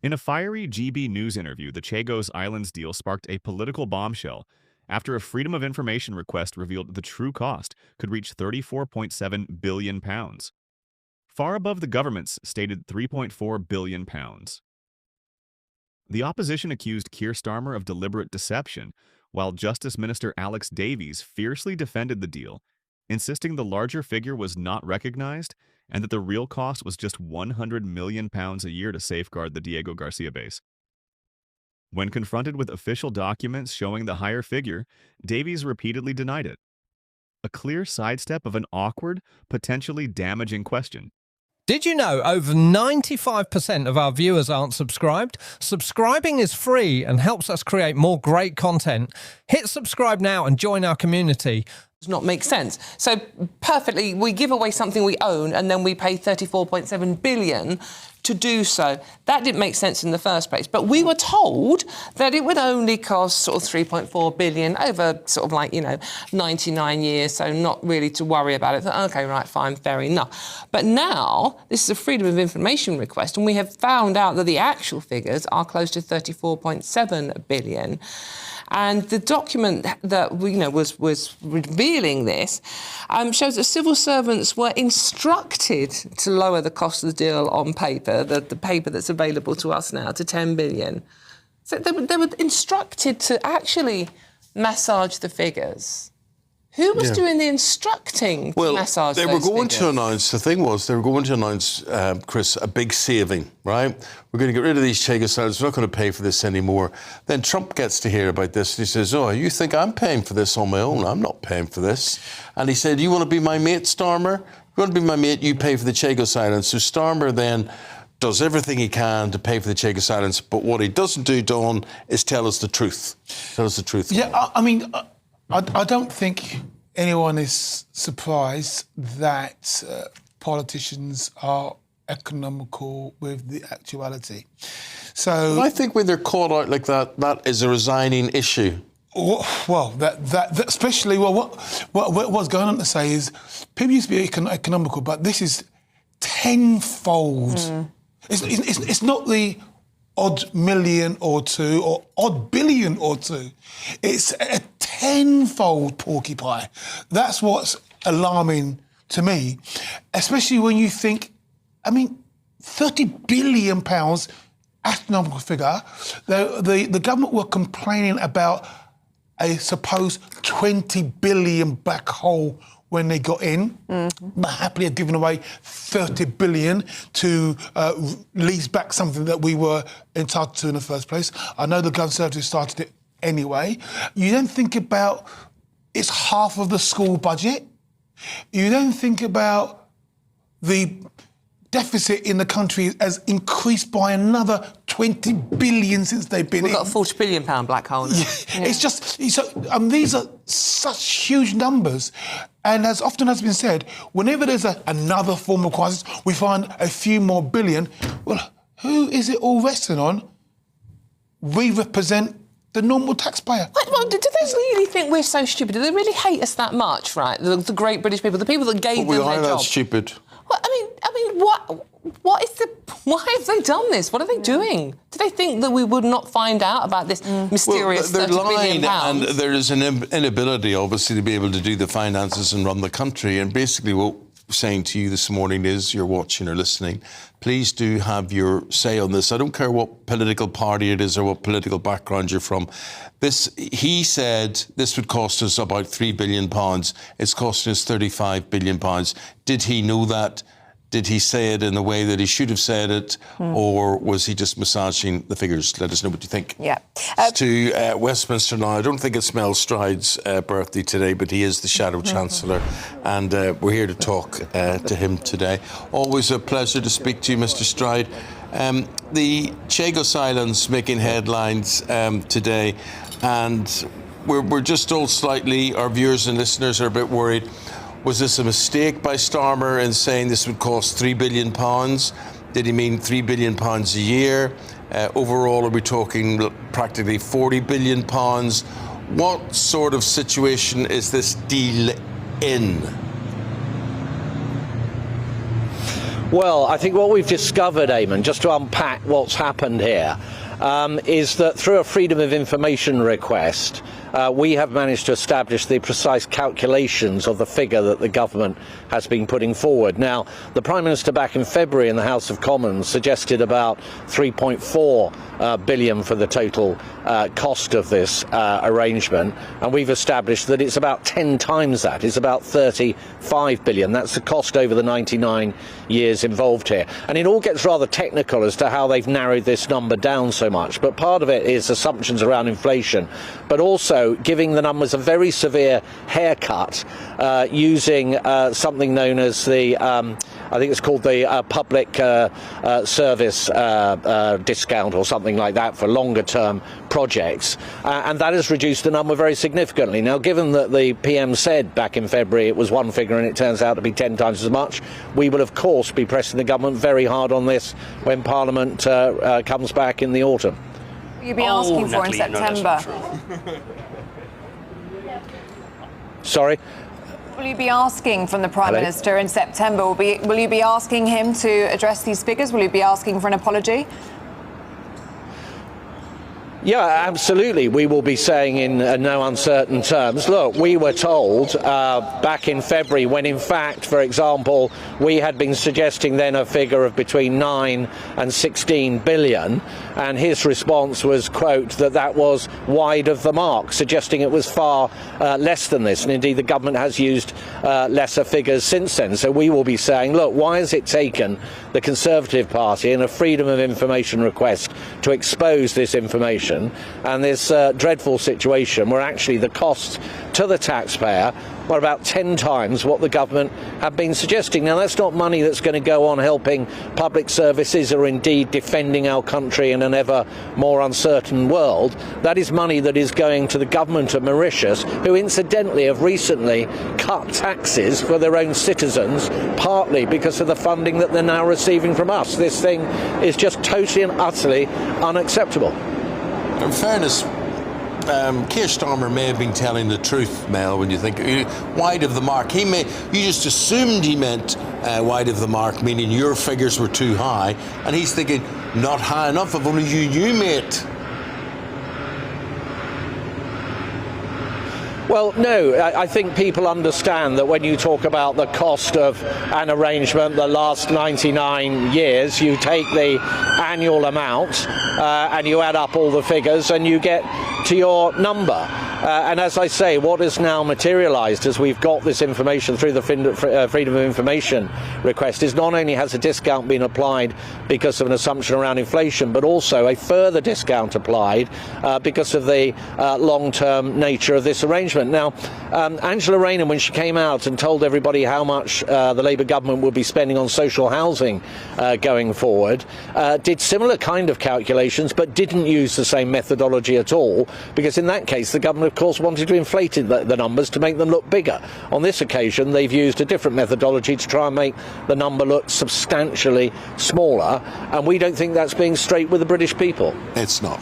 In a fiery GB News interview, the Chagos Islands deal sparked a political bombshell after a Freedom of Information request revealed the true cost could reach £34.7 billion, far above the government's stated £3.4 billion. The opposition accused Keir Starmer of deliberate deception, while Justice Minister Alex Davies fiercely defended the deal, insisting the larger figure was not recognized and that the real cost was just £100 million a year to safeguard the Diego Garcia base. When confronted with official documents showing the higher figure, Davies repeatedly denied it. A clear sidestep of an awkward, potentially damaging question. Did you know over 95% of our viewers aren't subscribed? Subscribing is free and helps us create more great content. Hit subscribe now and join our community. Does not make sense. So perfectly, we give away something we own and then we pay $34.7 billion to do so. That didn't make sense in the first place. But we were told that it would only cost sort of $3.4 billion over sort of like, 99 years, so not really to worry about it. OK, right, fine, fair enough. But now this is a Freedom of Information request and we have found out that the actual figures are close to $34.7 billion. And the document that was revealing this shows that civil servants were instructed to lower the cost of the deal on paper, the paper that's available to us now, to $10 billion. So they were instructed to actually massage the figures. Who was doing the instructing to massage those figures? They were going to announce, the thing was, they were going to announce, Chris, a big saving, right? We're going to get rid of these Chagos Islands, we're not going to pay for this anymore. Then Trump gets to hear about this and he says, oh, you think I'm paying for this on my own? I'm not paying for this. And he said, you want to be my mate, Starmer? You want to be my mate, you pay for the Chagos Islands. So Starmer then does everything he can to pay for the Chagos Islands, but what he doesn't do, Dawn, is tell us the truth. Tell us the truth. Yeah, I mean... I don't think anyone is surprised that politicians are economical with the actuality. So but I think when they're caught out like that, that is a resigning issue. Well, that especially what's going on to say is people used to be economical, but this is tenfold. It's not the odd million or two or odd billion or two. It's a tenfold porcupine. That's what's alarming to me, especially when you think, I mean, £30 billion, astronomical figure. The government were complaining about a supposed 20 billion black hole when they got in, but happily have given away 30 billion to lease back something that we were entitled to in the first place. I know the Conservatives started it anyway. You then think about it's half of the school budget. You then think about the deficit in the country has increased by another 20 billion since they've been in. We've got a £40 billion black hole now. Yeah. It's just, these are such huge numbers. And as often has been said, whenever there's another form of crisis, we find a few more billion. Well, who is it all resting on? We represent the normal taxpayer. Well, do they really think we're so stupid? Do they really hate us that much, right? The great British people, the people that gave them their job. We are that stupid. Well, I mean, why have they done this? What are they doing? Do they think that we would not find out about this mysterious £30 billion? And there is an inability, obviously, to be able to do the finances and run the country. And basically what we're saying to you this morning is, you're watching or listening, please do have your say on this. I don't care what political party it is or what political background you're from. He said this would cost us about £3 billion. It's costing us £35 billion. Did he know that? Did he say it in the way that he should have said it? Or was he just massaging the figures? Let us know what you think. Yeah. To Westminster now. I don't think it's Mel Stride's birthday today, but he is the Shadow Chancellor. And we're here to talk to him today. Always a pleasure to speak to you, Mr. Stride. The Chagos Islands making headlines today. And we're just all slightly, our viewers and listeners are a bit worried. Was this a mistake by Starmer in saying this would cost £3 billion? Did he mean £3 billion a year? Overall, are we talking practically £40 billion? What sort of situation is this deal in? Well, I think what we've discovered, Eamon, just to unpack what's happened here, is that through a Freedom of Information request, we have managed to establish the precise calculations of the figure that the government has been putting forward. Now, the Prime Minister back in February in the House of Commons suggested about 3.4 billion for the total cost of this arrangement, and we've established that it's about 10 times that. It's about 35 billion. That's the cost over the 99 years involved here. And it all gets rather technical as to how they've narrowed this number down so much, but part of it is assumptions around inflation, but also giving the numbers a very severe haircut using something known as the, I think it's called the public service discount or something like that for longer term projects, and that has reduced the number very significantly. Now, given that the PM said back in February it was one figure and it turns out to be 10 times as much, we will of course be pressing the government very hard on this when Parliament comes back in the autumn. Will you be asking for in September? Sorry? Will you be asking from the Prime Minister in September? Will you be asking him to address these figures? Will you be asking for an apology? Yeah, absolutely. We will be saying in no uncertain terms, look, we were told back in February when in fact, for example, we had been suggesting then a figure of between 9 and 16 billion, and his response was, quote, that was wide of the mark, suggesting it was far less than this. And indeed, the government has used lesser figures since then. So we will be saying, look, why has it taken the Conservative Party in a Freedom of Information request to expose this information and this dreadful situation where actually the costs to the taxpayer are about 10 times what the government have been suggesting. Now, that's not money that's going to go on helping public services or indeed defending our country in an ever more uncertain world. That is money that is going to the government of Mauritius, who incidentally have recently cut taxes for their own citizens, partly because of the funding that they're now receiving from us. This thing is just totally and utterly unacceptable. In fairness, Keir Starmer may have been telling the truth, Mel, when you think wide of the mark. You just assumed he meant wide of the mark, meaning your figures were too high, and he's thinking, not high enough, if only you knew, mate. Well, no, I think people understand that when you talk about the cost of an arrangement the last 99 years, you take the annual amount and you add up all the figures and you get to your number. And as I say, what is now materialised as we've got this information through the Freedom of Information request is not only has a discount been applied because of an assumption around inflation, but also a further discount applied because of the long-term nature of this arrangement. Now, Angela Rayner, when she came out and told everybody how much the Labour government would be spending on social housing going forward, did similar kind of calculations but didn't use the same methodology at all, because in that case the government of course wanted to inflate the numbers to make them look bigger. On this occasion they've used a different methodology to try and make the number look substantially smaller, and we don't think that's being straight with the British people. It's not.